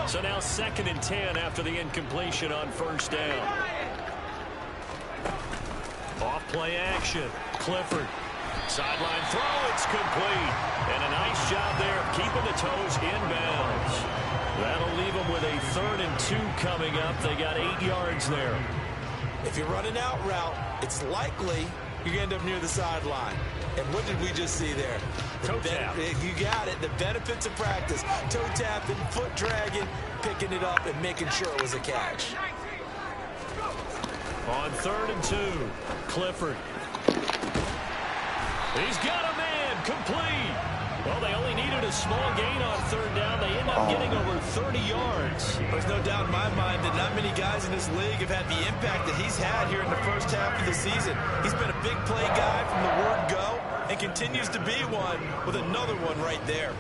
So now 2nd and 10 after the incompletion on first down. Off play action. Clifford. Sideline throw. It's complete. And a nice job there of keeping the toes inbounds. That'll leave them with a 3rd and 2 coming up. They got 8 yards there. If you're running out route, it's likely you're going to end up near the sideline. And what did we just see there? Toe tap. You got it. The benefits of practice. Toe tapping, foot dragging, picking it up, and making sure it was a catch. On 3rd and 2, Clifford. He's got a man. Complete. Well, they only needed a small gain on 3rd down. They end up getting over 30 yards. There's no doubt in my mind that not many guys in this league have had the impact that he's had here in the first half of the season. He's been a big play guy from the word go and continues to be one with another one right there.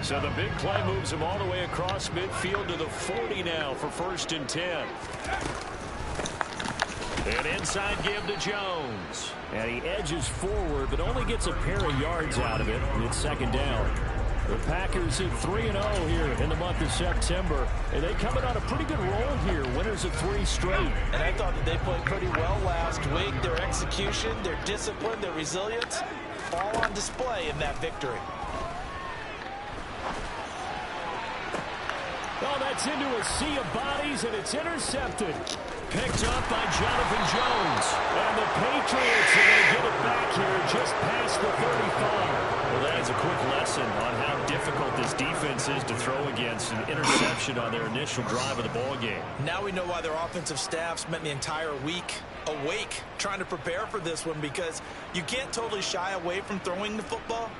So the big play moves him all the way across midfield to the 40 now for 1st and 10. An inside give to Jones. And he edges forward, but only gets a pair of yards out of it. It's 2nd down. The Packers hit 3-0 here in the month of September. And they coming on a pretty good roll here. Winners of 3 straight. And I thought that they played pretty well last week. Their execution, their discipline, their resilience, all on display in that victory. Oh, that's into a sea of bodies, and it's intercepted. Picked up by Jonathan Jones. And the Patriots are going to get it back here just past the 35. Well, that is a quick lesson on how difficult this defense is to throw against. An interception on their initial drive of the ball game. Now we know why their offensive staff spent the entire week awake trying to prepare for this one, because you can't totally shy away from throwing the football.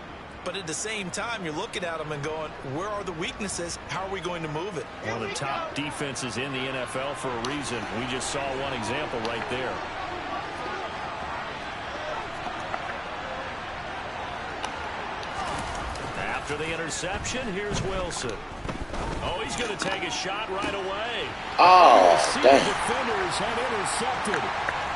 But at the same time, you're looking at them and going, where are the weaknesses? How are we going to move it? One of the top defenses in the NFL for a reason. We just saw one example right there. After the interception, here's Wilson. Oh, he's going to take a shot right away. Oh, dang. Defenders have intercepted.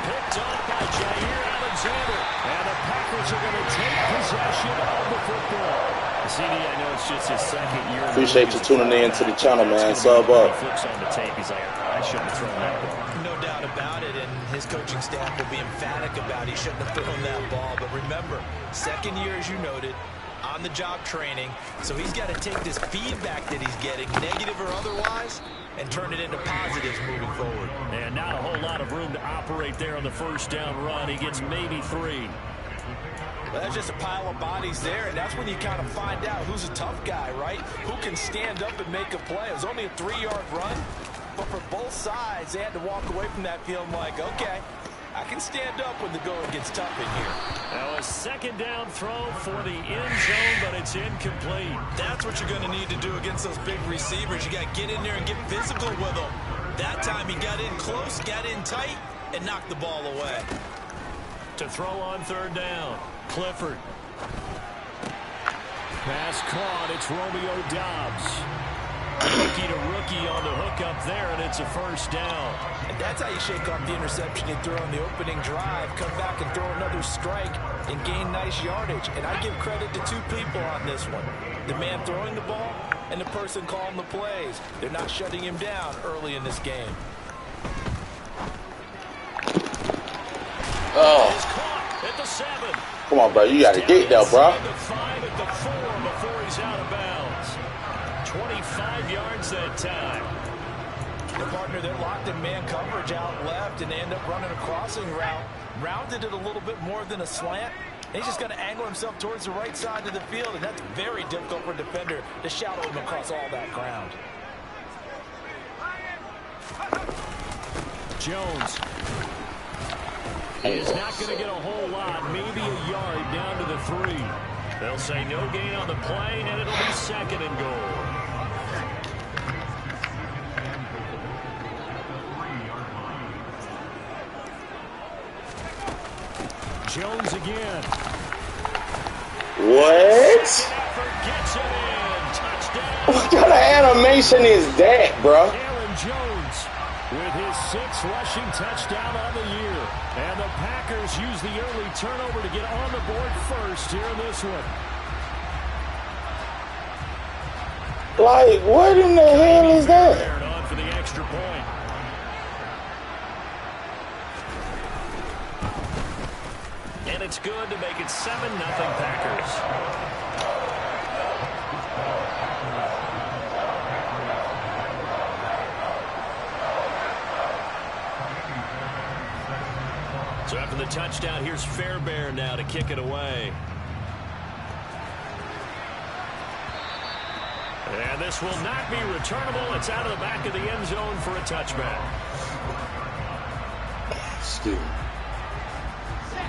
Picked up by Jair Alexander. And the Packers are going to take possession of the football. CD, I know it's just his 2nd year. Appreciate you tuning in to the channel, man. Sub up. He flips on the tape. He's like, I shouldn't have thrown that ball. No doubt about it, and his coaching staff will be emphatic about he shouldn't have thrown that ball. But remember, 2nd year, as you noted, on-the-job training. So he's got to take this feedback that he's getting, negative or otherwise, and turn it into positives moving forward. And not a whole lot of room to operate there on the 1st down run. He gets maybe 3. Well, that's just a pile of bodies there, and that's when you kind of find out who's a tough guy, right? Who can stand up and make a play. It was only a 3-yard run, but for both sides, they had to walk away from that feeling like, okay, I can stand up when the going gets tough in here. Now a 2nd down throw for the end zone, but it's incomplete. That's what you're going to need to do against those big receivers. You got to get in there and get physical with them. That time he got in close, got in tight, and knocked the ball away. To throw on 3rd down, Clifford. Pass caught. It's Romeo Doubs. Rookie to rookie on the hook up there, and it's a 1st down. And that's how you shake off the interception you throw on the opening drive. Come back and throw another strike and gain nice yardage. And I give credit to 2 people on this one. The man throwing the ball and the person calling the plays. They're not shutting him down early in this game. Oh. He's caught at the 7. Come on, bro. You got to get there, bro. The 5 at the 4 before he's out of bounds. 25 yards that time. The partner, they're locked in man coverage out left, and they end up running a crossing route. Rounded it a little bit more than a slant. He's just going to angle himself towards the right side of the field, and that's very difficult for a defender to shadow him across all that ground. Jones. He is not going to get a whole lot, maybe a yard down to the 3. They'll say no gain on the play, and it'll be 2nd and goal. Jones again. What? Gets it in. Touchdown. What kind of animation is that, bro? Aaron Jones with his 6th rushing touchdown on the year. And the Packers use the early turnover to get on the board first here in this one. Like, what in the hell is that? On for the extra point. And it's good to make it 7-0 Packers. So after the touchdown, here's Fairbairn now to kick it away. And this will not be returnable. It's out of the back of the end zone for a touchback. Stupid.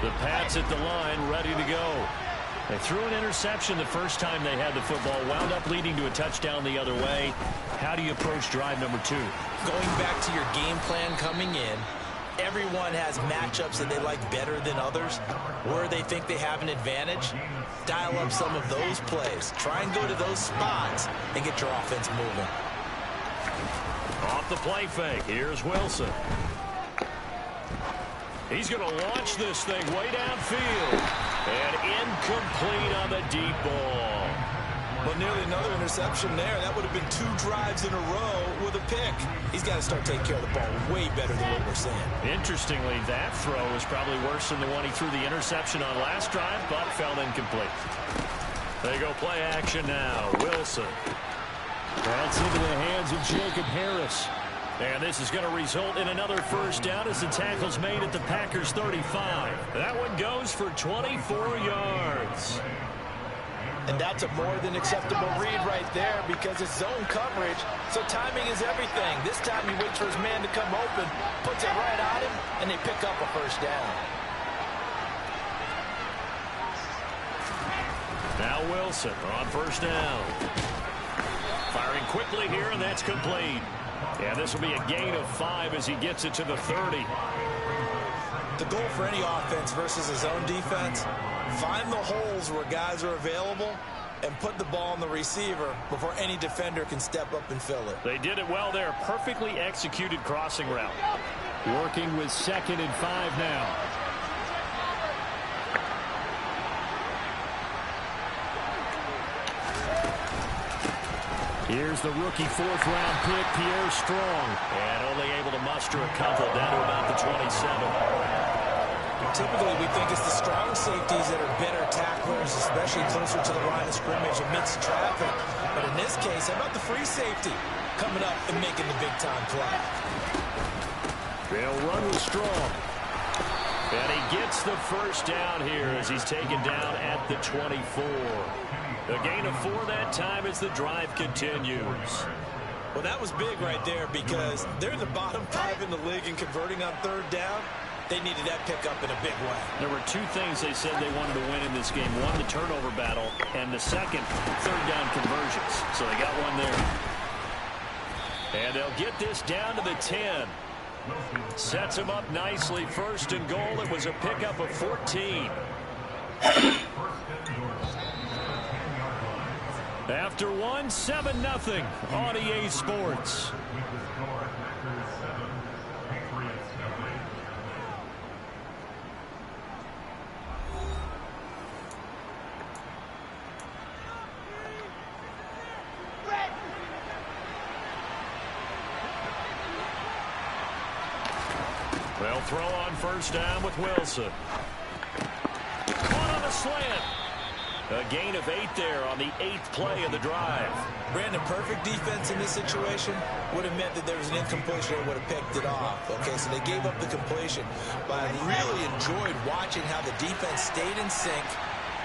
The Pats at the line, ready to go. They threw an interception the first time they had the football, wound up leading to a touchdown the other way. How do you approach drive number 2? Going back to your game plan coming in, everyone has matchups that they like better than others, where they think they have an advantage. Dial up some of those plays. Try and go to those spots and get your offense moving. Off the play fake. Here's Wilson. He's going to launch this thing way downfield. And incomplete on the deep ball. Well, nearly another interception there. That would have been 2 drives in a row with a pick. He's got to start taking care of the ball way better than what we're seeing. Interestingly, that throw is probably worse than the one he threw the interception on last drive, but fell incomplete. They go play action now. Wilson. That's into the hands of Jacob Harris. And this is going to result in another first down as the tackle's made at the Packers 35. That one goes for 24 yards. And that's a more than acceptable read right there because it's zone coverage, so timing is everything. This time he waits for his man to come open, puts it right on him, and they pick up a first down. Now Wilson on first down. Firing quickly here, and that's complete. Yeah, this will be a gain of 5 as he gets it to the 30. The goal for any offense versus a zone defense, find the holes where guys are available and put the ball on the receiver before any defender can step up and fill it. They did it well there. Perfectly executed crossing route. Working with 2nd and 5 now. Here's the rookie 4th-round pick, Pierre Strong. And only able to muster a couple down to about the 27. Typically, we think it's the strong safeties that are better tacklers, especially closer to the line of scrimmage amidst traffic. But in this case, how about the free safety coming up and making the big-time play? They'll run with Strong. And he gets the first down here as he's taken down at the 24. A gain of 4 that time as the drive continues. Well, that was big right there because they're in the bottom 5 in the league and converting on 3rd down. They needed that pickup in a big way. There were 2 things they said they wanted to win in this game. One, the turnover battle, and the second, 3rd down conversions. So they got one there. And they'll get this down to the 10. Sets them up nicely. 1st and goal. It was a pickup of 14. After 1, 7-0 on EA Sports. They'll throw on first down with Wilson. Caught on the slant. A gain of 8 there on the 8th play of the drive. Brandon, perfect defense in this situation would have meant that there was an incompletion and would have picked it off. Okay, so they gave up the completion. But I really enjoyed watching how the defense stayed in sync,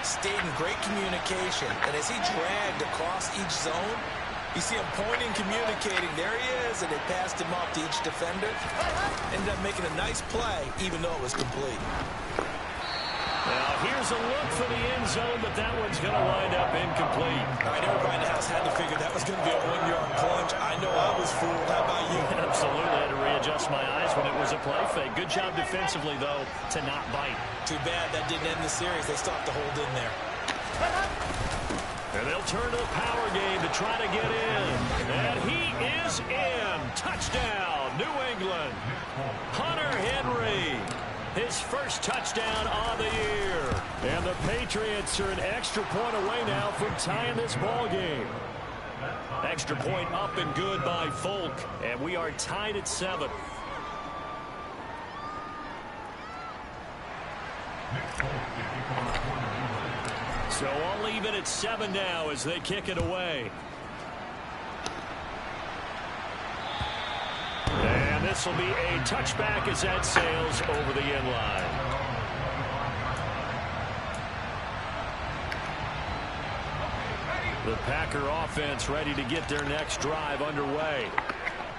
stayed in great communication. And as he dragged across each zone, you see him pointing, communicating. There he is, and they passed him off to each defender. Ended up making a nice play, even though it was complete. Now, here's a look for the end zone, but that one's going to wind up incomplete. All right, everybody in the house had to figure that was going to be a 1-yard plunge. I know I was fooled. How about you? Absolutely. I had to readjust my eyes when it was a play fake. Good job defensively, though, to not bite. Too bad that didn't end the series. They stopped the hold in there. And they'll turn to the power game to try to get in. And he is in. Touchdown, New England. Hunter Henry. His first touchdown on the year. And the Patriots are an extra point away now from tying this ball game. Extra point up and good by Folk. And we are tied at 7. So I'll leave it at 7 now as they kick it away. And this will be a touchback as that sails over the end line. The Packer offense ready to get their next drive underway.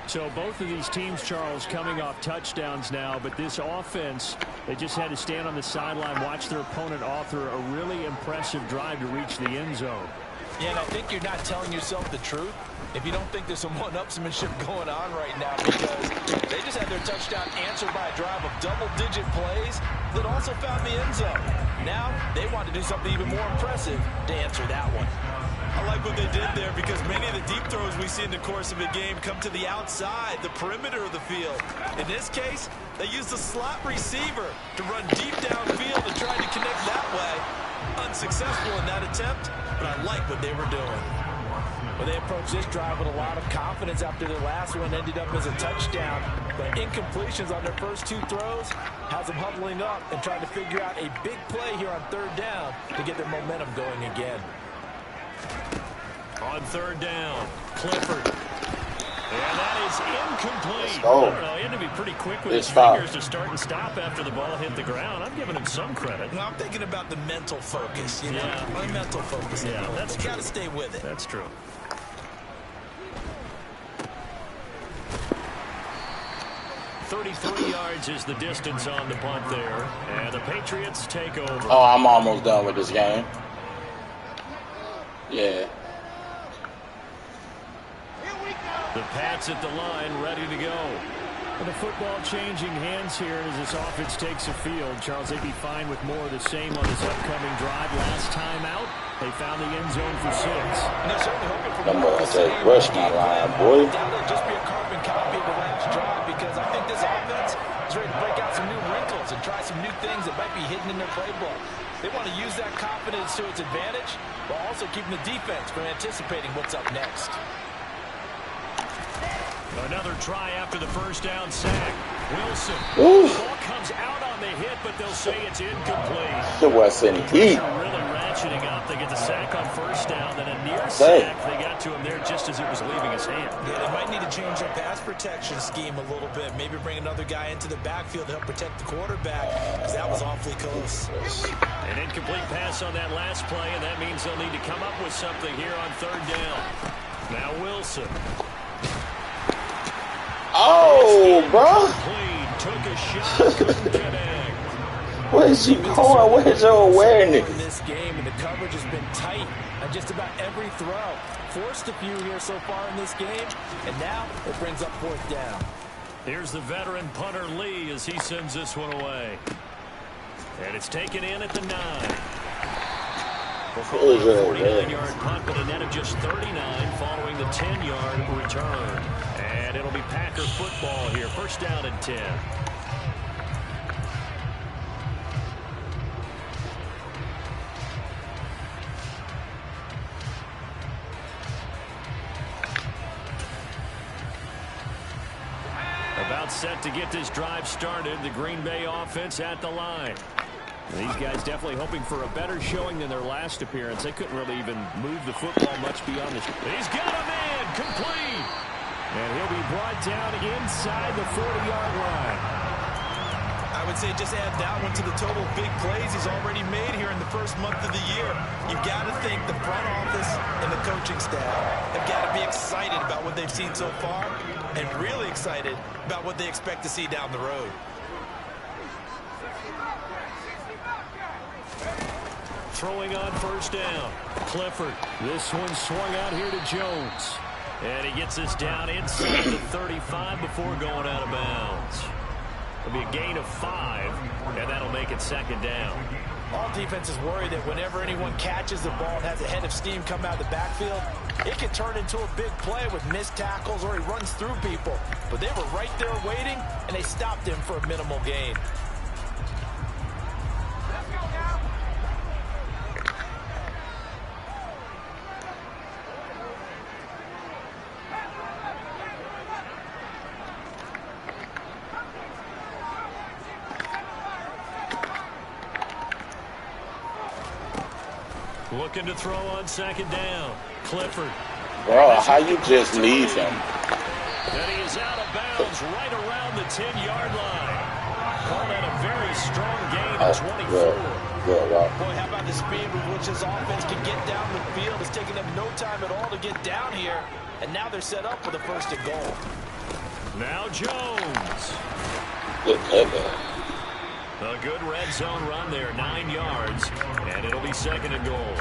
So both of these teams, Charles, coming off touchdowns now, but this offense, they just had to stand on the sideline, watch their opponent author a really impressive drive to reach the end zone. Yeah, and I think you're not telling yourself the truth if you don't think there's some one-upsmanship going on right now, because they just had their touchdown answered by a drive of double-digit plays that also found the end zone. Now they want to do something even more impressive to answer that one. I like what they did there because many of the deep throws we see in the course of a game come to the outside, the perimeter of the field. In this case, they used a slot receiver to run deep downfield and try to connect that way. Unsuccessful in that attempt, but I like what they were doing. Well, they approached this drive with a lot of confidence after their last one ended up as a touchdown. But incompletions on their first 2 throws has them huddling up and trying to figure out a big play here on 3rd down to get their momentum going again. On 3rd down, Clifford. And that is incomplete. Oh. I don't know, he had to be pretty quick with his fingers to start and stop after the ball hit the ground. I'm giving him some credit. Well, I'm thinking about the mental focus, you know? Yeah. My mental focus. Yeah, that's true. Got to stay with it. That's true. .33 yards is the distance on the punt there. And the Patriots take over. Oh, I'm almost done with this game. Yeah. The Pats at the line, ready to go. And the football changing hands here as this offense takes the field. Charles, they'd be fine with more of the same on this upcoming drive. Last time out, they found the end zone for 6. And they're certainly hoping for Them more of boys the say, same. rush my line, boy. That'll just be a carbon copy of the last drive, because I think this offense is ready to break out some new wrinkles and try some new things that might be hidden in their playbook. They want to use that confidence to its advantage, while also keeping the defense from anticipating what's up next. Another try after the first down sack. Wilson. Ooh. The ball comes out on the hit, but they'll say it's incomplete. It wasn't heat. Really ratcheting up. They get the sack on first down, then a near sack. They got to him there just as it was leaving his hand. Yeah, they might need to change their pass protection scheme a little bit. Maybe bring another guy into the backfield to help protect the quarterback, because that was awfully close. An incomplete pass on that last play, and that means they'll need to come up with something here on 3rd down. Now Wilson. Oh, bro. Took a shot, couldn't connect. Where's he going? Where's your awareness? In this game, and the coverage has been tight on just about every throw. Forced a few here so far in this game, and now it brings up 4th down. Here's the veteran punter Lee as he sends this one away. And it's taken in at the 9. Before a 49-yard punt, but a net of just 39 following the 10-yard return. And it'll be Packer football here. 1st down and 10. About set to get this drive started. The Green Bay offense at the line. These guys definitely hoping for a better showing than their last appearance. They couldn't really even move the football much beyond this. He's got a man complete. And he'll be brought down inside the 40-yard line. I would say just add that one to the total big plays he's already made here in the first month of the year. You've got to think the front office and the coaching staff have got to be excited about what they've seen so far and really excited about what they expect to see down the road. Throwing on 1st down. Clifford. This one swung out here to Jones. And he gets us down inside the 35 before going out of bounds. It'll be a gain of 5, and that'll make it 2nd down. All defenses worry that whenever anyone catches the ball and has a head of steam come out of the backfield, it can turn into a big play with missed tackles or he runs through people. But they were right there waiting, and they stopped him for a minimal gain. Looking to throw on second down. Clifford. Bro, how you just leave him? And he is out of bounds right around the 10-yard line. Call that a very strong gain at 24. Good, wow. Boy, how about the speed with which this offense can get down the field? It's taking them no time at all to get down here. And now they're set up for the first and goal. Now Jones. Good cover. A good red zone run there, 9 yards. And it'll be second and goal.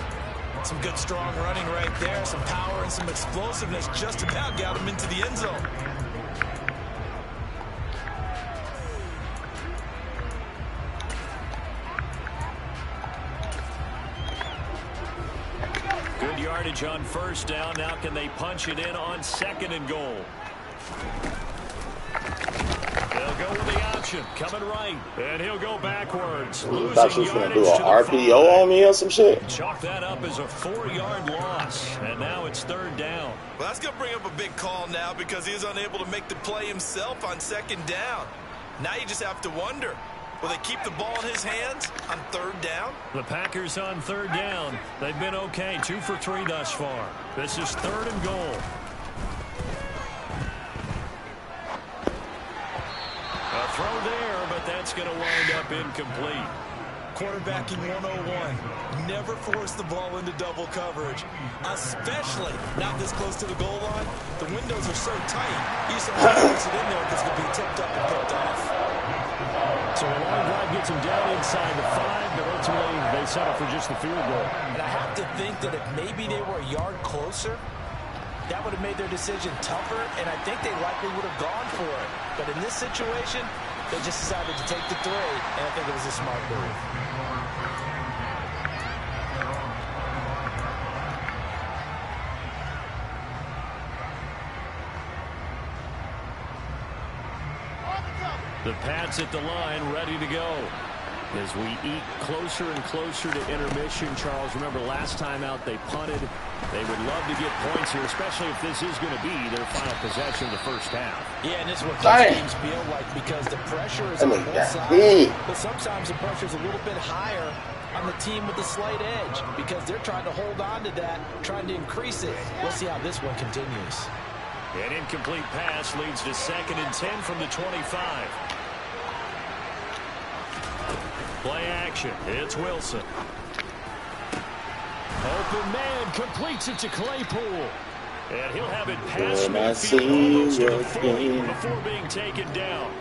Some good, strong running right there. Some power and some explosiveness just about got him into the end zone. Good yardage on first down. Now can they punch it in on second and goal? They'll go with the option. Coming right. And he'll go backwards. I thought you was going to do an RPO on me or some shit. Chalk that up as a 4-yard loss. And now it's third down. Well, that's going to bring up a big call now because he was unable to make the play himself on second down. Now you just have to wonder, will they keep the ball in his hands on third down? The Packers on third down. They've been okay. 2 for 3 thus far. This is third and goal. A throw there, but that's going to wind up incomplete. Quarterbacking 101. Never force the ball into double coverage, especially not this close to the goal line. The windows are so tight, you just don't force it in there because it's going to be tipped up and picked off. So a long drive gets him down inside the 5, but ultimately they settle for just the field goal. And I have to think that if maybe they were a yard closer, that would have made their decision tougher, and I think they likely would have gone for it. But in this situation, they just decided to take the 3, and I think it was a smart move. The Pats at the line, ready to go. As we eat closer and closer to intermission, Charles, remember last time out they punted. They would love to get points here, especially if this is going to be their final possession of the first half. Yeah, and this is what these games feel like because the pressure is on both sides. But sometimes the pressure is a little bit higher on the team with the slight edge because they're trying to hold on to that, trying to increase it. We'll see how this one continues. An incomplete pass leads to second and 10 from the 25. Play action. It's Wilson. Open man completes it to Claypool. And he'll have it past midfield almost to the 40 before being taken down.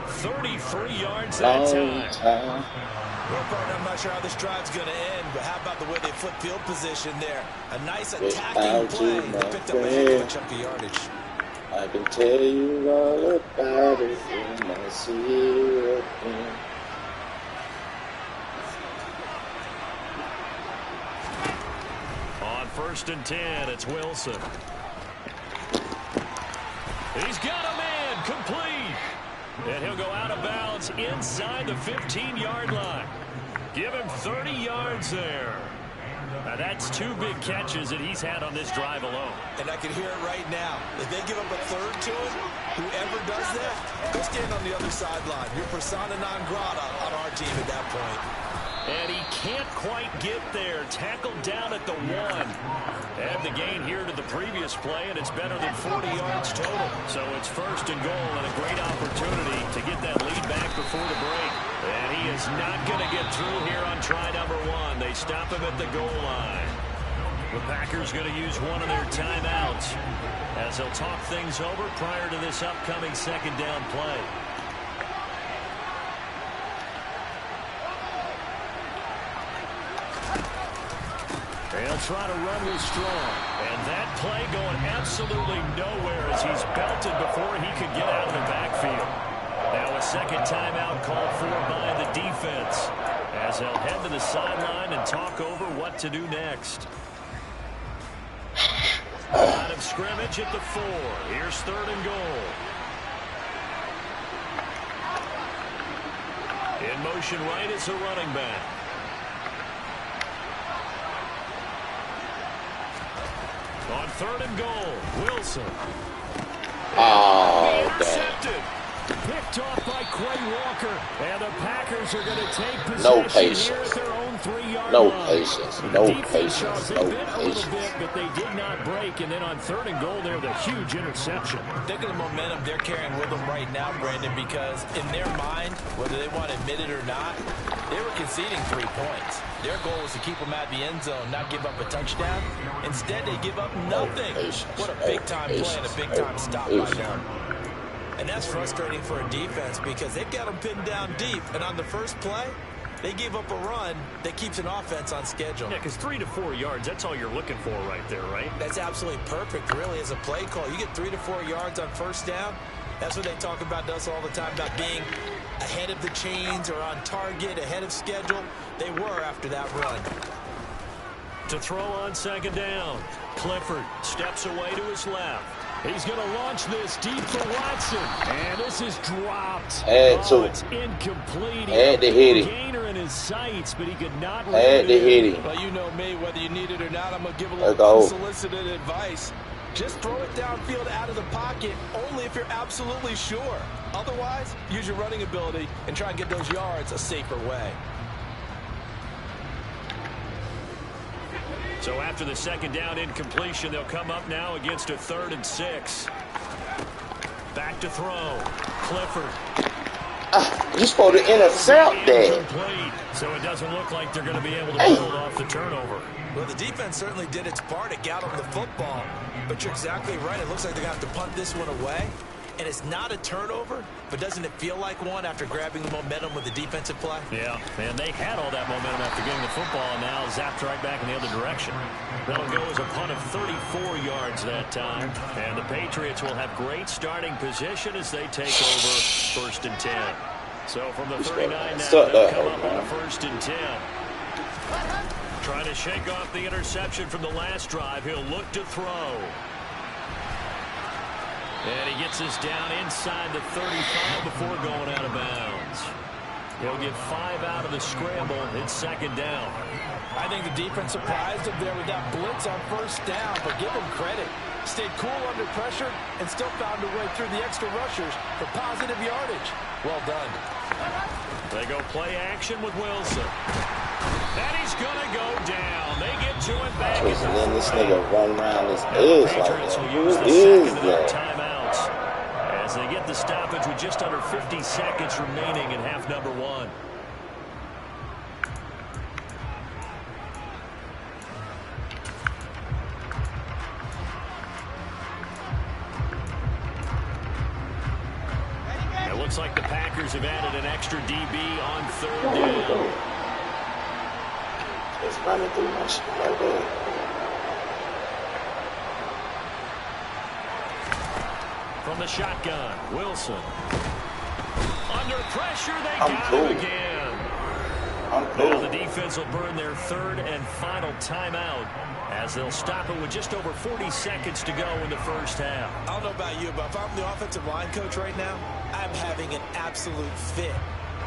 33 yards that time. Well, partner, I'm not sure how this drive's going to end, but how about the way they flip field position there? A nice attacking play. They picked up a heck of a chunk of yardage. I can tell you all about it when I see you again. On first and 10, it's Wilson. He's got a man complete. And he'll go out of bounds inside the 15-yard line. Give him 30 yards there. Now that's 2 big catches that he's had on this drive alone. And I can hear it right now. If they give up a third to him, whoever does that, go stand on the other sideline. You're persona non grata on our team at that point. And he can't quite get there. Tackled down at the 1. Add the gain here to the previous play, and it's better than 40 yards total. So it's first and goal, and a great opportunity to get that lead back before the break. And he is not going to get through here on try number 1. They stop him at the goal line. The Packers going to use one of their timeouts as they'll talk things over prior to this upcoming second down play. They'll try to run with Strong. And that play going absolutely nowhere as he's belted before he could get out of the backfield. Now a second timeout called for by the defense as they'll head to the sideline and talk over what to do next. Line of scrimmage at the 4. Here's third and goal. In motion right is a running back. On third and goal, Wilson. Oh, intercepted. Picked off by Quay Walker. And the Packers are going to take possession here at their own 3-yard No line. patience. The No defense, patience. Charles, they No bit a little patience. bit, but they did not break. And then on 3rd and goal there, the huge interception. Think of the momentum they're carrying with them right now, Brandon, because in their mind, whether they want to admit it or not, they were conceding 3 points. Their goal was to keep them out of the end zone, not give up a touchdown. Instead, they give up nothing. What a big-time play and a big-time stop by them. And that's frustrating for a defense because they've got them pinned down deep. And on the first play, they gave up a run that keeps an offense on schedule. Yeah, because 3 to 4 yards, that's all you're looking for right there, right? That's absolutely perfect, really, as a play call. You get 3 to 4 yards on first down. That's what they talk about us all the time, about being ahead of the chains or on target, ahead of schedule. They were after that run. To throw on 2nd down, Clifford steps away to his left. He's going to launch this deep for Watson. And this is dropped. It's incomplete. Had to hit him. Gainer in his sights, but he could not Had to hit him. Well, you know me, whether you need it or not, I'm going to give a little unsolicited advice. Just throw it downfield out of the pocket, only if you're absolutely sure. Otherwise, use your running ability and try and get those yards a safer way. So after the 2nd down incompletion, they'll come up now against a 3rd and 6. Back to throw. Clifford. You're supposed to intercept that. So it doesn't look like they're going to be able to build off the turnover. Well, the defense certainly did its part to get them the football. But you're exactly right. It looks like they're going to have to punt this one away. And it's not a turnover, but doesn't it feel like one after grabbing the momentum with the defensive play? Yeah, and they had all that momentum after getting the football, and now zapped right back in the other direction. That'll go as a punt of 34 yards that time. And the Patriots will have great starting position as they take over 1st and 10. So from the 39 now, they'll come up on a 1st and 10. Trying to shake off the interception from the last drive. He'll look to throw. And he gets this down inside the 35 before going out of bounds. He'll get 5 out of the scramble. It's 2nd down. I think the defense surprised him there with that blitz on 1st down, but give him credit. Stayed cool under pressure and still found a way through the extra rushers for positive yardage. Well done. They go play action with Wilson. And he's going to go down. They get to him back. And then this nigga run around his ears like that. Who is that? Timeouts as they get the stoppage with just under 50 seconds remaining in half number 1. It looks like the Packers have added an extra DB on 3rd down. It's running through my shit like that. From the shotgun, Wilson. Under pressure, they got him again. Now the defense will burn their 3rd and final timeout as they'll stop it with just over 40 seconds to go in the 1st half. I don't know about you, but if I'm the offensive line coach right now, I'm having an absolute fit.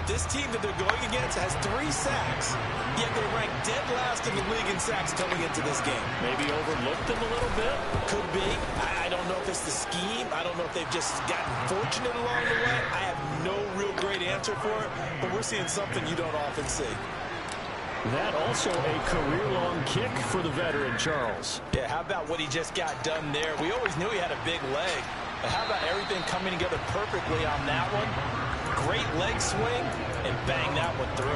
This team that they're going against has 3 sacks, yet they're ranked dead last in the league in sacks coming into this game. Maybe overlooked them a little bit? Could be. I don't know if it's the scheme. I don't know if they've just gotten fortunate along the way. I have no real great answer for it, but we're seeing something you don't often see. That also a career-long kick for the veteran, Charles. Yeah, how about what he just got done there? We always knew he had a big leg, but how about everything coming together perfectly on that one? Great leg swing, and bang that one through.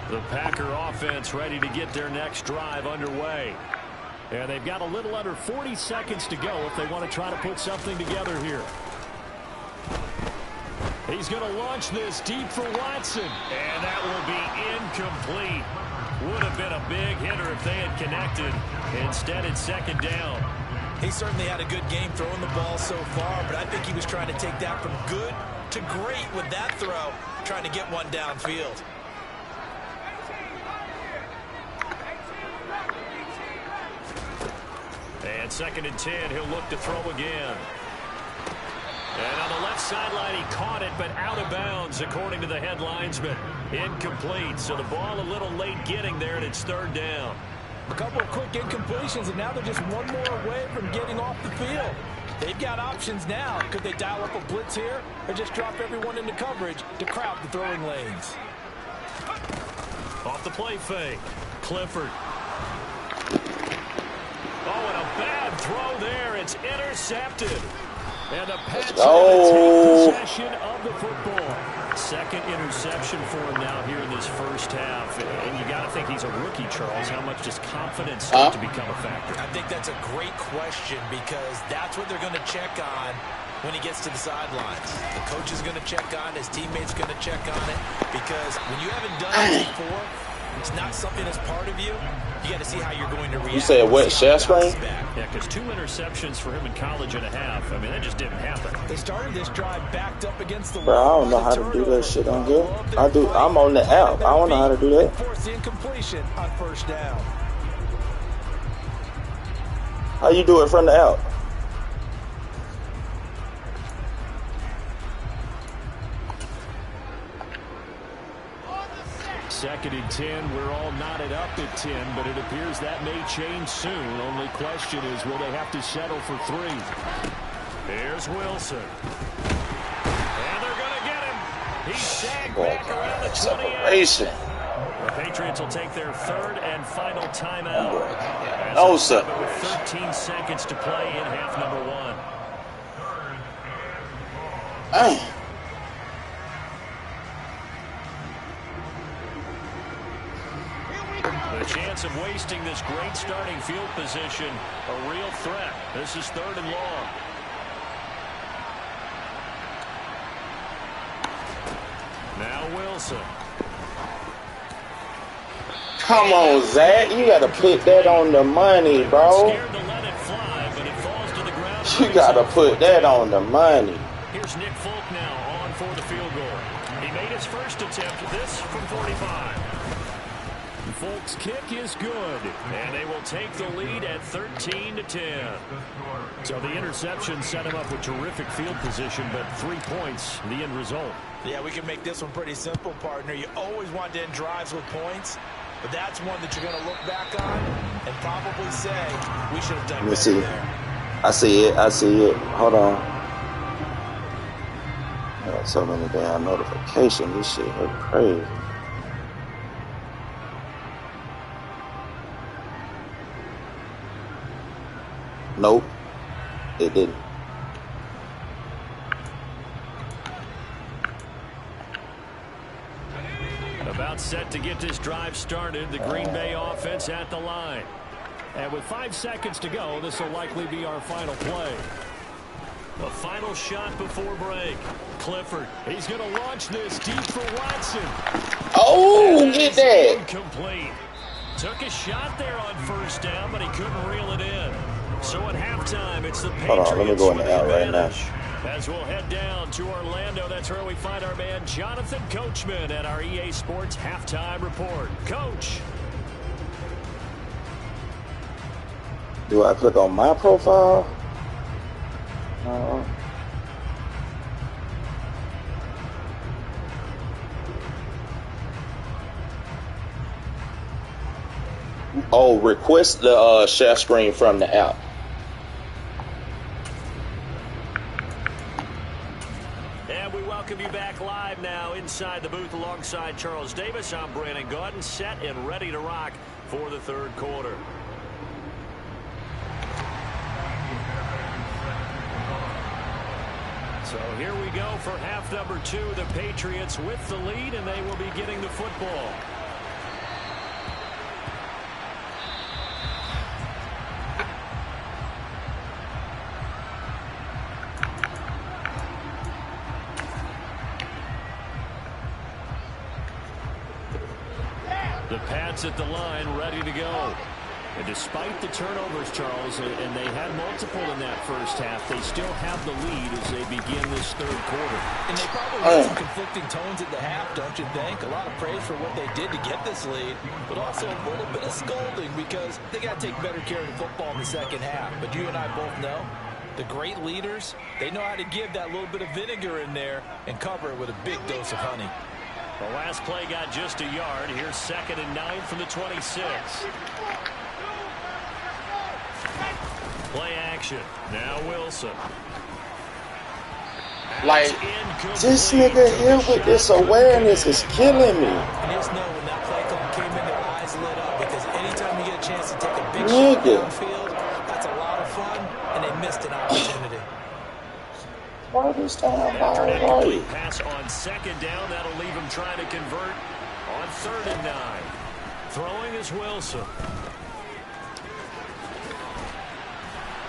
The Packer offense ready to get their next drive underway. And they've got a little under 40 seconds to go if they want to try to put something together here. He's going to launch this deep for Watson. And that will be incomplete. Would have been a big hitter if they had connected. Instead, it's 2nd down. He certainly had a good game throwing the ball so far, but I think he was trying to take that from good to great with that throw, trying to get one downfield. And 2nd and 10, he'll look to throw again. And on the left sideline, he caught it, but out of bounds, according to the head linesman. Incomplete, so the ball a little late getting there, and it's third down. A couple of quick incompletions, and now they're just one more away from getting off the field. They've got options now. Could they dial up a blitz here or just drop everyone into coverage to crowd the throwing lanes? Off the play fake. Clifford. Oh, and a bad throw there. It's intercepted. And the Pats are going to take possession of the football. Second interception for him now here in this first half. And you got to think he's a rookie, Charles. How much does confidence start to become a factor? I think that's a great question because that's what they're going to check on when he gets to the sidelines. The coach is going to check on it. His teammate's going to check on it because when you haven't done it before, it's not something that's part of you. You got to see how you're going to react. You say a wet share screen? Yeah, because 2 interceptions for him in college and a half. I mean, that just didn't happen. They started this drive backed up against the wall. Bro, I don't know how to do that shit on here. I'm on the app. I don't know how to do that. Force the incompletion on first down. How you do it from the app? Second and 10. We're all knotted up at 10, but it appears that may change soon. Only question is, will they have to settle for 3? Here's Wilson. And they're going to get him. He's sagged back around the 28. The Patriots will take their third and final timeout. No, sir. With 13 seconds to play in half number 1. The chance of wasting this great starting field position, a real threat. This is third and long. Now Wilson. Come on, Zach. You got to put that on the money, bro. Scared to let it fly, but it falls to the ground. You got to put that on the money. Here's Nick Folk now on for the field goal. He made his first attempt, this from 45. Folk's kick is good, and they will take the lead at 13-10. So the interception set him up with terrific field position, but 3 points, the end result. Yeah, we can make this one pretty simple, partner. You always want to end drives with points, but that's one that you're going to look back on and probably say, we should have done better there. I see it. I see it. Hold on. I got so many damn notifications. This shit is crazy. Nope, it didn't. About set to get this drive started, the Green Bay offense at the line. And with 5 seconds to go, this will likely be our final play. The final shot before break. Clifford, he's going to launch this deep for Watson. Oh, get that. Incomplete. Took a shot there on first down, but he couldn't reel it in. So at halftime, it's the Patriots. Hold on, let me go in the out right now. As we'll head down to Orlando, that's where we find our man Jonathan Coachman at our EA Sports Halftime Report. Coach. Do I click on my profile? Oh, request the share screen from the app. And we welcome you back live now inside the booth alongside Charles Davis. I'm Brandon Gaudin, set and ready to rock for the third quarter. So here we go for half number 2. The Patriots with the lead, and they will be getting the football. The Pats at the line, ready to go. And despite the turnovers, Charles, and they had multiple in that first half, they still have the lead as they begin this third quarter. And they probably had some conflicting tones at the half, don't you think? A lot of praise for what they did to get this lead, but also a little bit of scolding because they got to take better care of the football in the second half. But you and I both know The great leaders, they know how to give that little bit of vinegar in there and cover it with a big dose of honey. The last play got just a yard. Here's 2nd and 9 from the 26. Play action. Now Wilson. Like, this nigga here with this awareness is killing me. And just know when that play came in, their eyes lit up, because anytime you get a chance to take a big shot downfield, that's a lot of fun, and they missed an opportunity. Why this time? After an incomplete pass on 2nd down, that'll leave him trying to convert on 3rd and 9. Throwing is Wilson.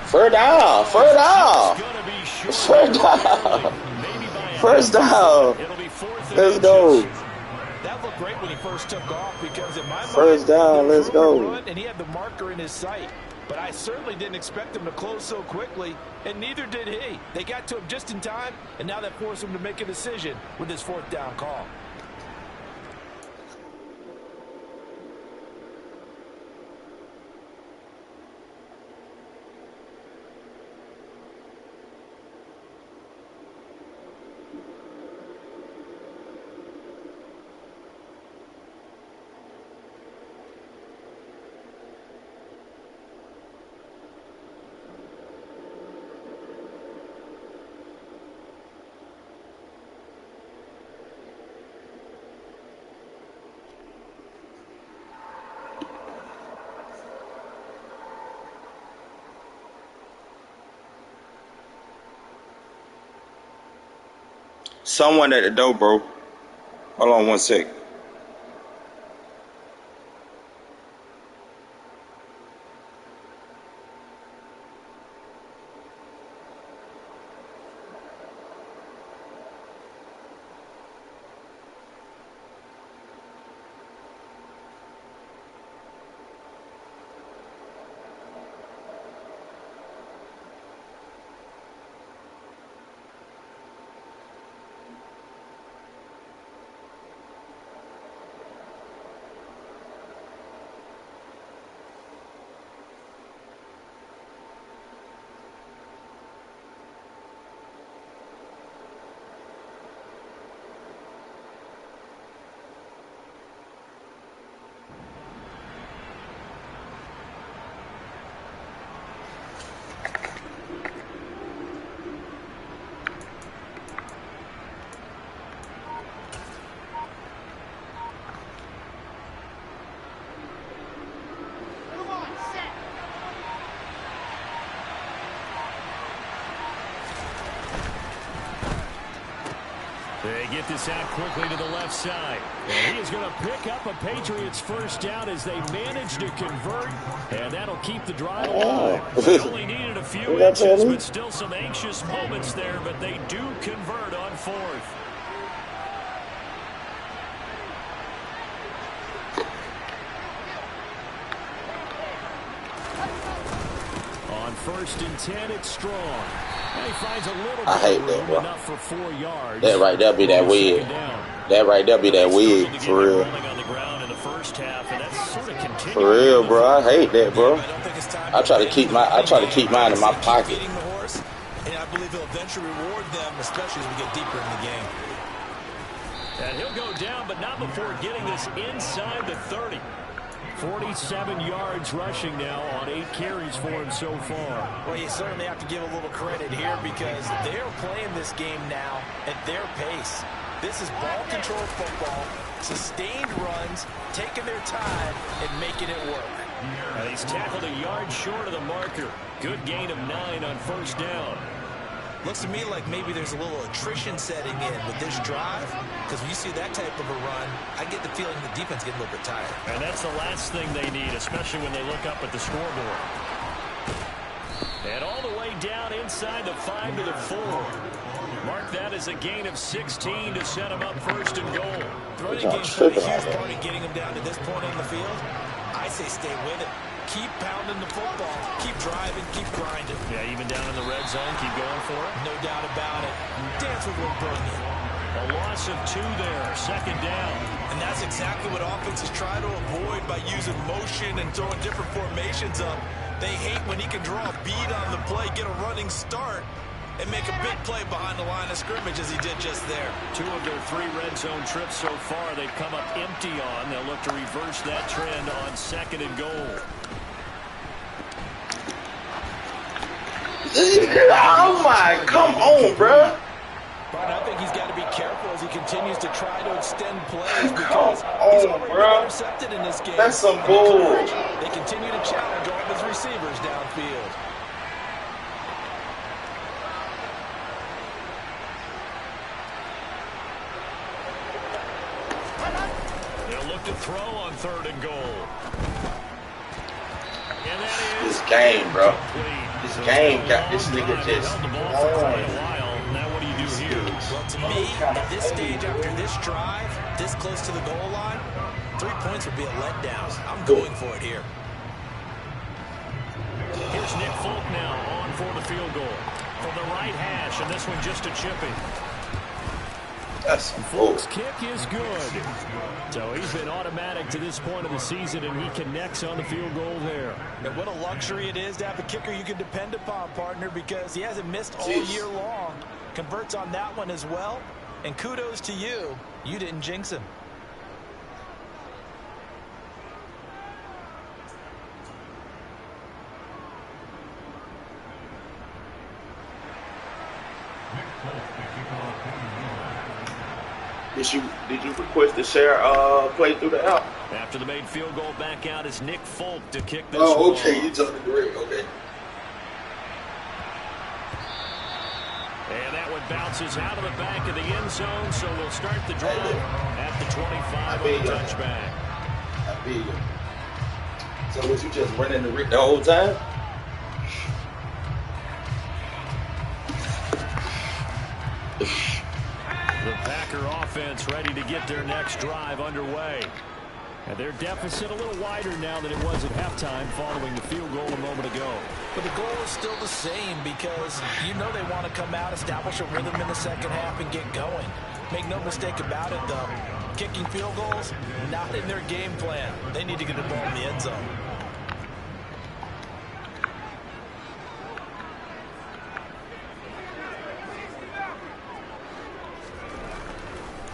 First down. First down. Let's go. That looked great when he first took off, because in my mind, first down, let's go. And he had the marker in his sight. But I certainly didn't expect him to close so quickly, and neither did he. They got to him just in time, and now that forced him to make a decision with his 4th down call. Someone at the door, bro. Hold on 1 sec. They get this out quickly to the left side. And he is going to pick up a Patriots first down as they manage to convert. And that'll keep the drive alive. They only needed a few inches, but still some anxious moments there. But they do convert on 4th. On 1st and 10, it's Strong. And he finds a little I hate bit of that, room, bro. enough for 4 yards. That right there be that wig. That right there be that wig, for real. On the ground in the first half, and that's sort of continuing. For real, bro. I hate that, bro. I try to keep mine in my pocket. And I believe he'll eventually reward them, especially as we get deeper in the game. And he'll go down, but not before getting this inside the 30. 47 yards rushing now on 8 carries for him so far. Well, you certainly have to give a little credit here, because they're playing this game now at their pace. This is ball control football, sustained runs, taking their time and making it work. And he's tackled a yard short of the marker. Good gain of 9 on 1st down. Looks to me like maybe there's a little attrition setting in with this drive, because when you see that type of a run, I get the feeling the defense getting a little bit tired. And that's the last thing they need, especially when they look up at the scoreboard. And all the way down inside the 5 to the 4. Mark that as a gain of 16 to set him up 1st and goal. Throwing game's played a huge part in getting him down to this point on the field. I say stay with it. Keep pounding the football. Keep driving. Keep grinding. Yeah, even down in the red zone, keep going for it. No doubt about it. Dance with will bring you. A loss of 2 there, 2nd down. And that's exactly what offenses try to avoid by using motion and throwing different formations up. They hate when he can draw a bead on the play, get a running start, and make a big play behind the line of scrimmage as he did just there. 2 of their 3 red zone trips so far they've come up empty on. They'll look to reverse that trend on 2nd and goal. Oh my, come on, bro. But I think he's got to be careful as he continues to try to extend plays because Come he's on, already bro. been intercepted in this game. That's some bull. They continue to challenge all of his receivers downfield. They'll look to throw on 3rd and goal. And that is This game, bro. complete. This game got this nigga just. Held the ball for quite a while. Now what do you do here? Well, to me, at this stage after this drive, this close to the goal line, 3 points would be a letdown. I'm going for it here. Here's Nick Folk now on for the field goal. From the right hash, and this one just a chipping. That's some bull. Folk's kick is good. So he's been automatic to this point of the season, and he connects on the field goal there. And what a luxury it is to have a kicker you can depend upon, partner, because he hasn't missed all Jeez. year long. Converts on that one as well. And kudos to you. You didn't jinx him. Did you request to share play through the app? After the made field goal, back out is Nick Folk to kick this Oh, one okay. off. You told me great. Okay. And that one bounces out of the back of the end zone, so we'll start the drive at the 25 on the touchback. I feel you. So was you just running the whole time? The Packer offense ready to get their next drive underway. And their deficit a little wider now than it was at halftime following the field goal a moment ago. But the goal is still the same because you know they want to come out, establish a rhythm in the second half, and get going. Make no mistake about it, though. Kicking field goals, not in their game plan. They need to get the ball in the end zone.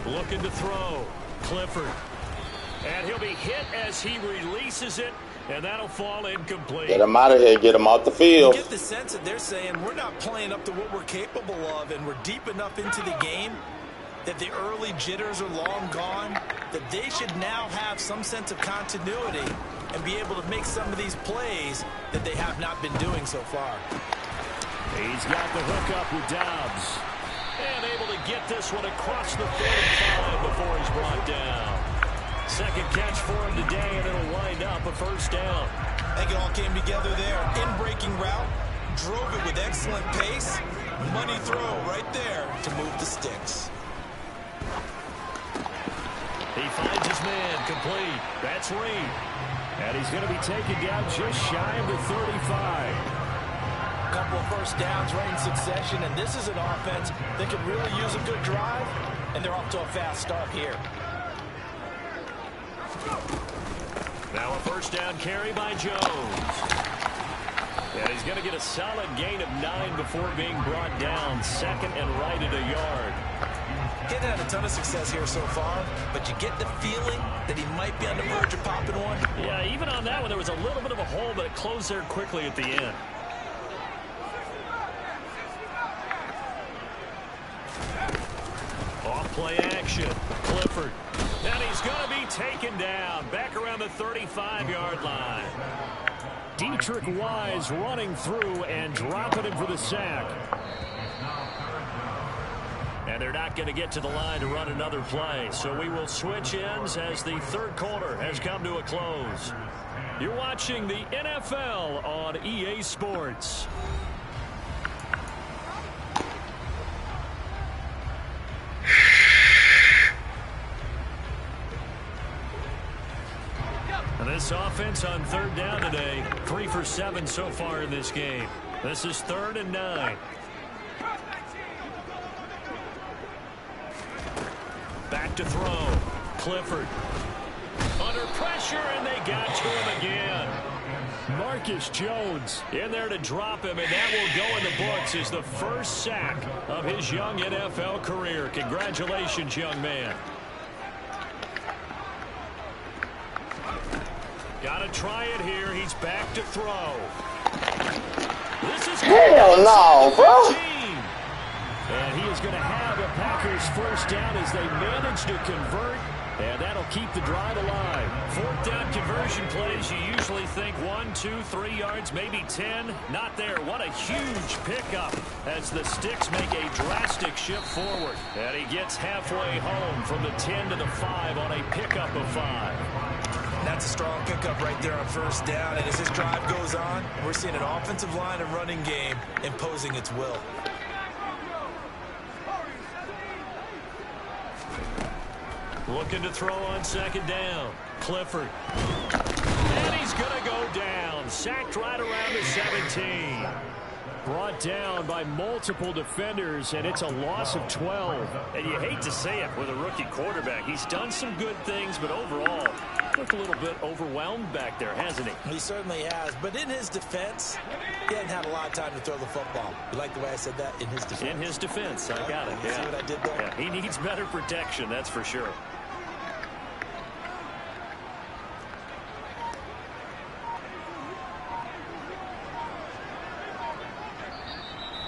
Looking to throw. Clifford. And he'll be hit as he releases it, and that'll fall incomplete. Get him out of here. Get him off the You field. get the sense that they're saying we're not playing up to what we're capable of, and we're deep enough into the game that the early jitters are long gone, that they should now have some sense of continuity and be able to make some of these plays that they have not been doing so far. He's got the hook up with Dobbs. And able to get this one across the 45 before he's brought down. Second catch for him today, and it'll wind up a first down. I think it all came together there. In-breaking route, drove it with excellent pace. Money throw right there to move the sticks. He finds his man complete. That's Reed. And he's going to be taken down just shy of the 35. Couple of first downs right in succession, and this is an offense that could really use a good drive, and they're off to a fast start here. Now a first down carry by Jones. And he's going to get a solid gain of 9 before being brought down. Second and right at a yard. Getting had a ton of success here so far, but you get the feeling that he might be on the verge of popping one. Yeah, even on that one, there was a little bit of a hole, but it closed there quickly at the end. Off-play action. Clifford. And he's going to be taken down. Back around the 35-yard line. Dietrich Wise running through and dropping him for the sack. And they're not going to get to the line to run another play. So we will switch ends as the third quarter has come to a close. You're watching the NFL on EA Sports. And this offense on third down today, 3 for 7 so far in this game. This is 3rd and 9. Back to throw. Clifford. Under pressure, and they got to him again. Marcus Jones in there to drop him, and that will go in the books as the first sack of his young NFL career. Congratulations, young man. Got to try it here. He's back to throw. This is hell no, bro. And he is going to have a Packers first down as they manage to convert. And that'll keep the drive alive. Fourth down conversion plays, you usually think 1, 2, 3 yards, maybe 10. Not there. What a huge pickup as the Sticks make a drastic shift forward. And he gets halfway home from the 10 to the 5 on a pickup of 5. That's a strong pickup right there on first down. And as this drive goes on, we're seeing an offensive line and running game imposing its will. Looking to throw on second down. Clifford. And he's going to go down. Sacked right around the 17. Brought down by multiple defenders, and it's a loss of 12. And you hate to say it with a rookie quarterback. He's done some good things, but overall, looked a little bit overwhelmed back there, hasn't he? He certainly has. But in his defense, he hadn't had a lot of time to throw the football. You like the way I said that? In his defense. In his defense. I got it. You see what I did there? Yeah, he needs better protection, that's for sure.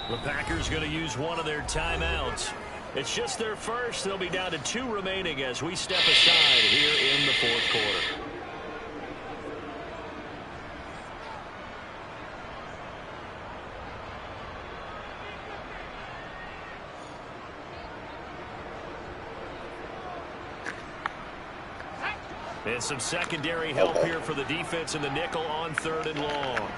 The Packers going to use one of their timeouts. It's just their first. They'll be down to 2 remaining as we step aside here in the fourth quarter. And some secondary help here for the defense in the nickel on 3rd and long.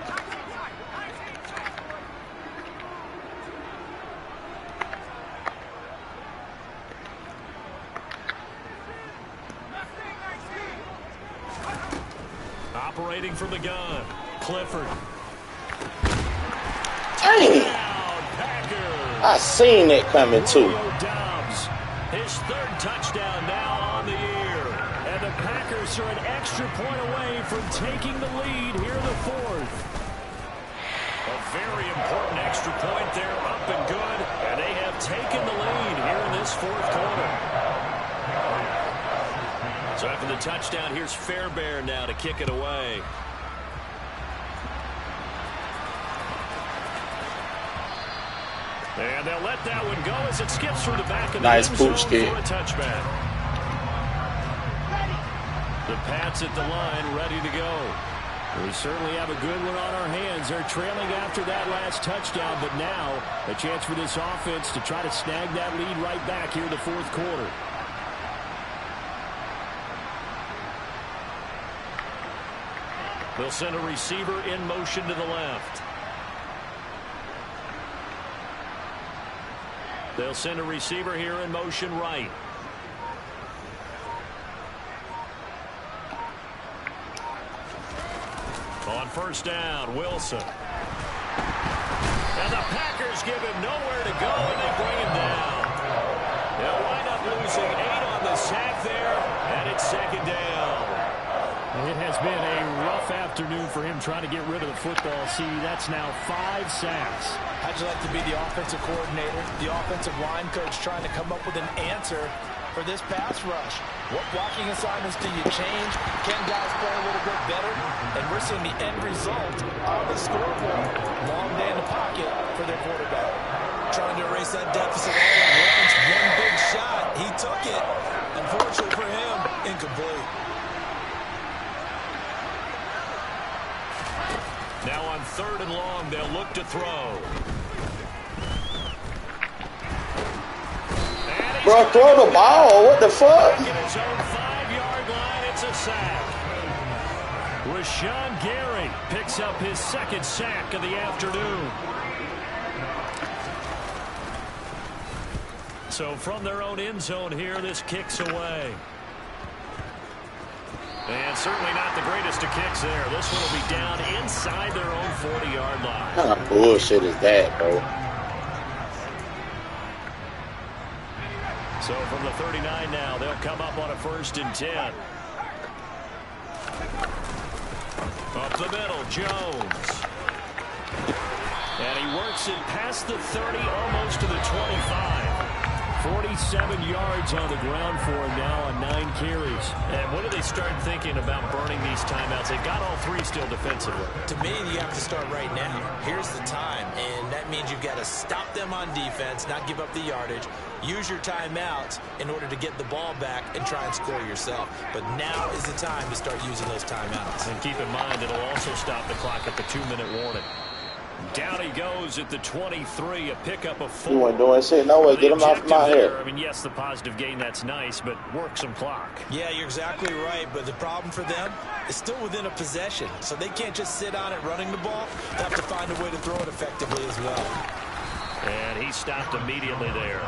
Operating from the gun, Clifford. Dang. I seen it coming too. Dobbs, his 3rd touchdown now on the year. And the Packers are an extra point away from taking the lead here in the 4th. A very important extra point there, up and good. And they have taken the lead here in this 4th quarter. So after the touchdown, here's Fairbairn now to kick it away. And they'll let that one go as it skips through the back of the end zone for a touchback. The Pats at the line, ready to go. We certainly have a good one on our hands. They're trailing after that last touchdown, but now a chance for this offense to try to snag that lead right back here in the 4th quarter. They'll send a receiver in motion to the left. They'll send a receiver here in motion right. On first down, Wilson. And the Packers give him nowhere to go, and they bring him down. They'll wind up losing 8 on the sack there, and it's 2nd down. It has been a rough afternoon for him trying to get rid of the football. See, that's now 5 sacks. How'd you like to be the offensive coordinator, the offensive line coach trying to come up with an answer for this pass rush? What blocking assignments do you change? Can guys play a little bit better? And we're seeing the end result on the scoreboard. Long day in the pocket for their quarterback. Trying to erase that deficit all at once. One big shot. He took it. Unfortunately for him, incomplete. Now on 3rd and long, they'll look to throw. Bro, throw the ball. What the fuck? At his own 5-yard line, it's a sack. Rashawn Gary picks up his 2nd sack of the afternoon. So from their own end zone here, this kicks away. And certainly not the greatest of kicks there. This one will be down inside their own 40-yard line. What kind of bullshit is that, bro? So from the 39 now, they'll come up on a 1st and 10. Up the middle, Jones. And he works it past the 30, almost to the 25. 47 yards on the ground for him now on 9 carries. And when do they start thinking about burning these timeouts? They've got all 3 still defensively. To me, you have to start right now. Here's the time, and that means you've got to stop them on defense, not give up the yardage, use your timeouts in order to get the ball back and try and score yourself. But now is the time to start using those timeouts. And keep in mind, it'll also stop the clock at the 2-minute warning. Down he goes at the 23, a pickup of 4. You weren't doing shit. No way. Get him off my head. I mean, yes, the positive gain, that's nice, but work some clock. Yeah, you're exactly right, but the problem for them is still within a possession, so they can't just sit on it running the ball. They have to find a way to throw it effectively as well. And he stopped immediately there.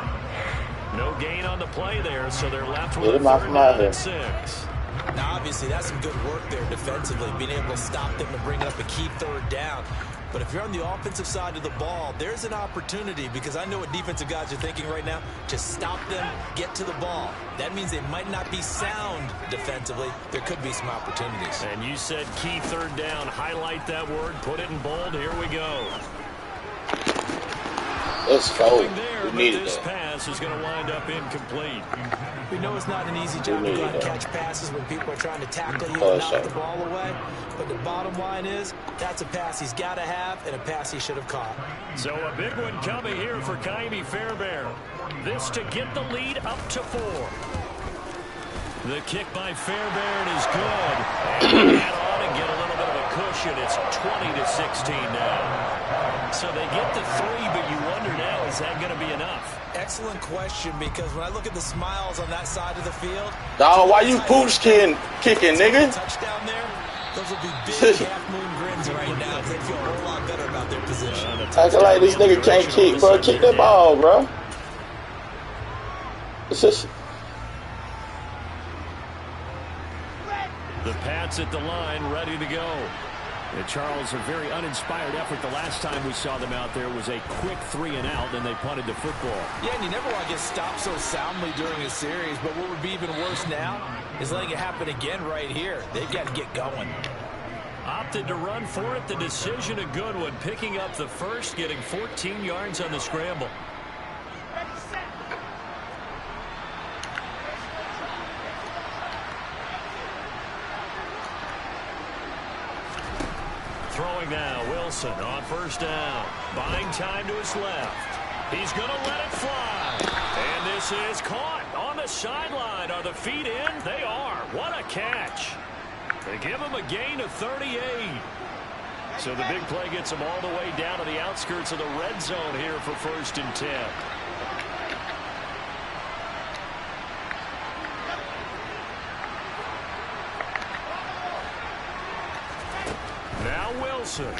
No gain on the play there, so they're left with Get a him off 3rd my down head. and 6. Now, obviously, that's some good work there defensively, being able to stop them and bring up a key 3rd down. But if you're on the offensive side of the ball, there's an opportunity, because I know what defensive guys are thinking right now. Just stop them, get to the ball. That means they might not be sound defensively. There could be some opportunities. And you said key 3rd down. Highlight that word, put it in bold. Here we go. Let's go. There, We needed this that. pass is going to wind up incomplete. We know it's not an easy job to go out and catch passes when people are trying to tackle you Oh, and knock sorry. the ball away. But the bottom line is, that's a pass he's got to have and a pass he should have caught. So a big one coming here for Kaimi Fairbairn. This to get the lead up to 4. The kick by Fairbairn is good. And add on and get a little bit of a cushion. It's 20-16 now. So they get the 3, but you wonder now, is that going to be enough? Excellent question, because when I look at the smiles on that side of the field, Dog, why you pooch kicking, nigga? touchdown there, those will be big half-moon grins right now because they feel a whole lot better about their position. Acting like this nigga can't kick, bro. Kick that ball, bro. It's just... The Pats at the line, ready to go. And Charles, a very uninspired effort. The last time we saw them out there was a quick 3 and out, and they punted the football. Yeah, and you never want to get stopped so soundly during a series, but what would be even worse now is letting it happen again right here. They've got to get going. Opted to run for it. The decision a good one. Picking up the first, getting 14 yards on the scramble. Throwing now, Wilson on 1st down. Buying time to his left. He's going to let it fly. And this is caught on the sideline. Are the feet in? They are. What a catch. They give him a gain of 38. So the big play gets him all the way down to the outskirts of the red zone here for 1st and 10. Now Wilson.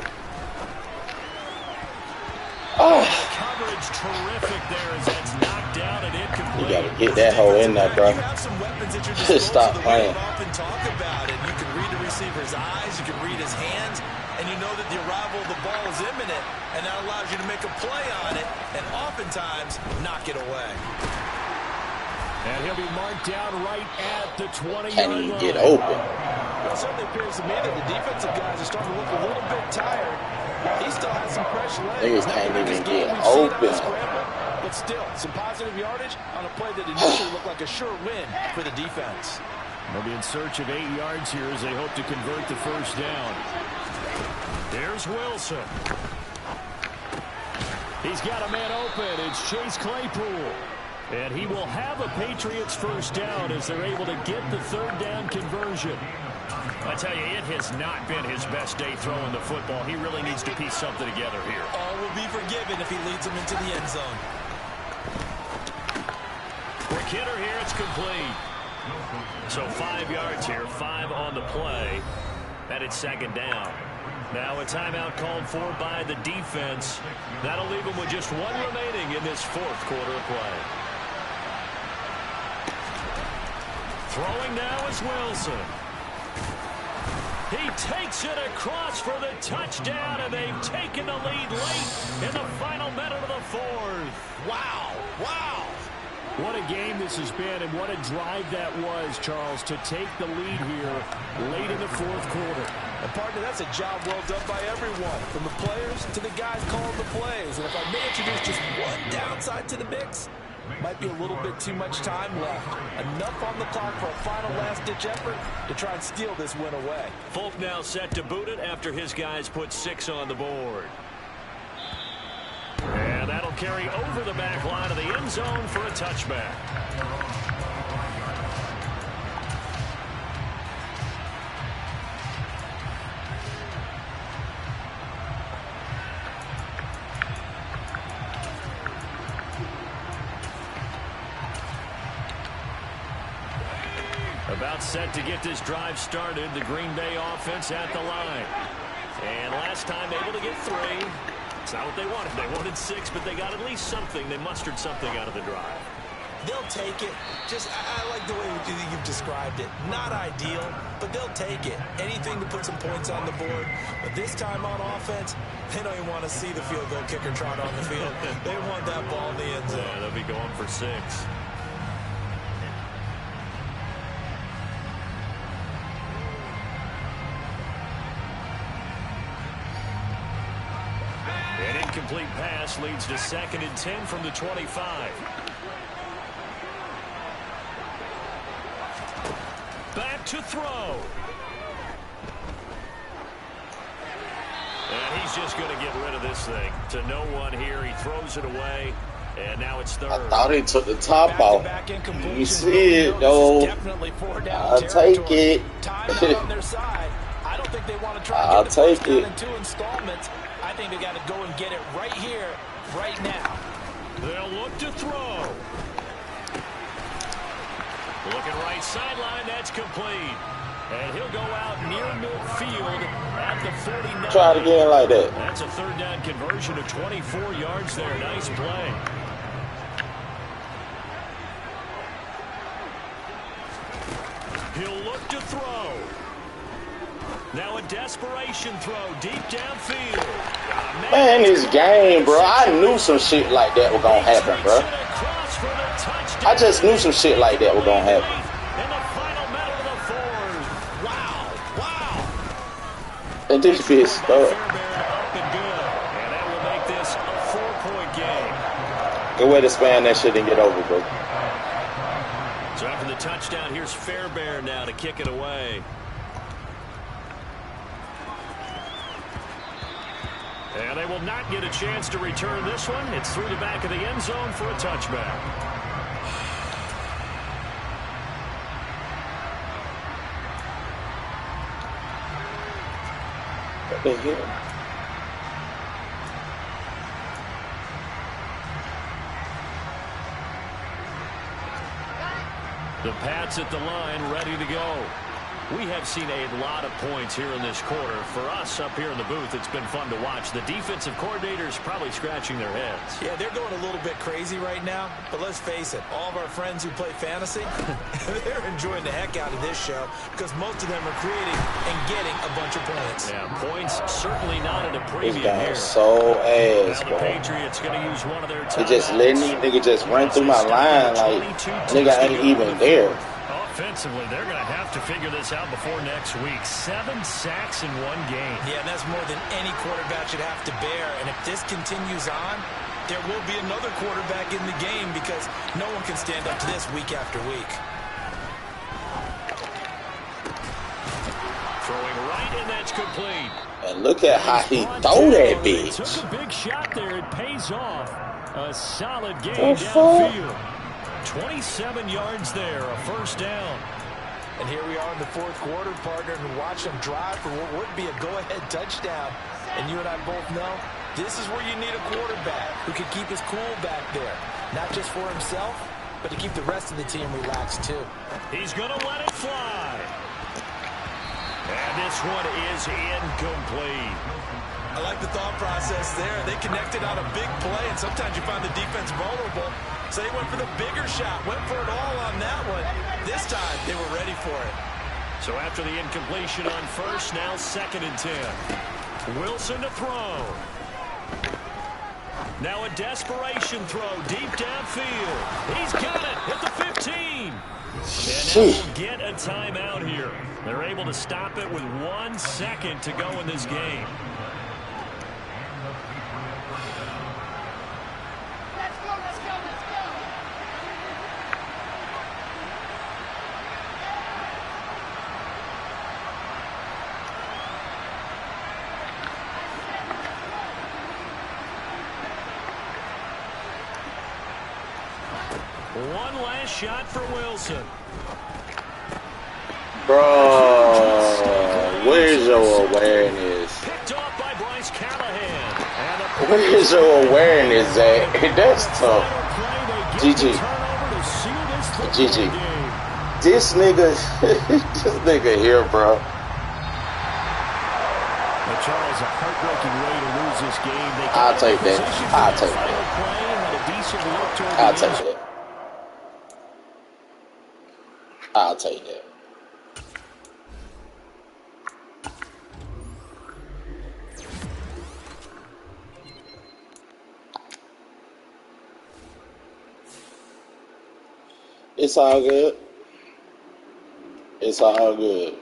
Oh, Coverage terrific there as that's knocked down and incomplete. you gotta get that hole in there, bro. You have some weapons at your disposal. Stop playing. We often talk about it. You can read the receiver's eyes, you can read his hands, and you know that the arrival of the ball is imminent, and that allows you to make a play on it, and oftentimes knock it away. And he'll be marked down right at the 20-yard can he line. get open? Well, it certainly appears to me that the defensive guys are starting to look a little bit tired. He still has some fresh legs. Niggas Not can't the even biggest get game we've seen on the open. scramble, but still, some positive yardage on a play that initially looked like a sure win for the defense. They'll be in search of 8 yards here as they hope to convert the 1st down. There's Wilson. He's got a man open. It's Chase Claypool. And he will have a Patriots 1st down as they're able to get the 3rd down conversion. I tell you, it has not been his best day throwing the football. He really needs to piece something together here. All will be forgiven if he leads them into the end zone. Quick hitter here, it's complete. So 5 yards here, 5 on the play. And it's 2nd down. Now a timeout called for by the defense. That'll leave them with just 1 remaining in this 4th quarter of play. Throwing now is Wilson. He takes it across for the touchdown, and they've taken the lead late in the final minute of the 4th. Wow. Wow. What a game this has been, and what a drive that was, Charles, to take the lead here late in the 4th quarter. And partner, that's a job well done by everyone, from the players to the guys calling the plays. And if I may introduce just one downside to the mix, might be a little bit too much time left. Enough on the clock for a final last-ditch effort to try and steal this win away. Folk now set to boot it after his guys put 6 on the board. And that'll carry over the back line of the end zone for a touchback. About set to get this drive started. The Green Bay offense at the line. And last time able to get 3. It's not what they wanted. They wanted 6, but they got at least something. They mustered something out of the drive. They'll take it. I like the way you've described it. Not ideal, but they'll take it. Anything to put some points on the board. But this time on offense, they don't even want to see the field goal kicker trot on the field. They want that ball in the end zone. Yeah, they'll be going for 6. An incomplete pass leads to 2nd and 10 from the 25. Back to throw. And he's just going to get rid of this thing. To no one here. He throws it away. And now it's 3rd. I thought he took the top off. You see it, though. I'll take it. I don't think they want to try I'll and get the take it. in 2 installments. I think they got to go and get it right here, right now. They'll look to throw. Looking right sideline, that's complete. And he'll go out near midfield at the 49. Try it again like that. That's a 3rd down conversion of 24 yards there. Nice play. He'll look to throw. Now a desperation throw deep downfield. Man, this game, bro, I knew some shit like that was gonna happen, bro. I just knew some shit like that was gonna happen. And this bitch stuck. And that will make this a 4-point game. Good way to span that shit and get over, bro. So after the touchdown, here's Fairbairn now to kick it away. And they will not get a chance to return this one. It's through the back of the end zone for a touchback. What the hell? The Pats at the line, ready to go. We have seen a lot of points here in this quarter. For us up here in the booth, it's been fun to watch. The defensive coordinators probably scratching their heads. Yeah, they're going a little bit crazy right now. But let's face it, all of our friends who play fantasy, they're enjoying the heck out of this show because most of them are creating and getting a bunch of points. Yeah, points certainly not at a premium This guy here. is so ass, Now the bro. Patriots going to use one of their They just letting these niggas just run through my line like nigga ain't even there. Offensively, they're going to have to figure this out before next week. 7 sacks in 1 game. Yeah, and that's more than any quarterback should have to bear. And if this continues on, there will be another quarterback in the game because no one can stand up to this week after week. Throwing right, and that's complete. And look at how he throw that bitch. Took a big shot there. It pays off. A solid game The fuck? downfield. 27 yards there, a 1st down. And here we are in the 4th quarter, partner, and watch them drive for what would be a go-ahead touchdown. And you and I both know this is where you need a quarterback who can keep his cool back there. Not just for himself, but to keep the rest of the team relaxed too. He's going to let it fly. And this one is incomplete. I like the thought process there. They connected on a big play, and sometimes you find the defense vulnerable. So they went for the bigger shot, went for it all on that one. This time, they were ready for it. So after the incompletion on 1st, now 2nd and 10. Wilson to throw. Now a desperation throw deep downfield. He's got it at the 15. And now we'll get a timeout here. They're able to stop it with 1 second to go in this game. One last shot for Wilson. Bro, where's your awareness? Picked off by Bryce Callahan. Where's your awareness at? That's tough. GG. GG. This nigga here, bro. Charles, a heartbreaking way to lose this game. I'll take that. I'll take that. I'll take that. I'll take that. It's all good. It's all good.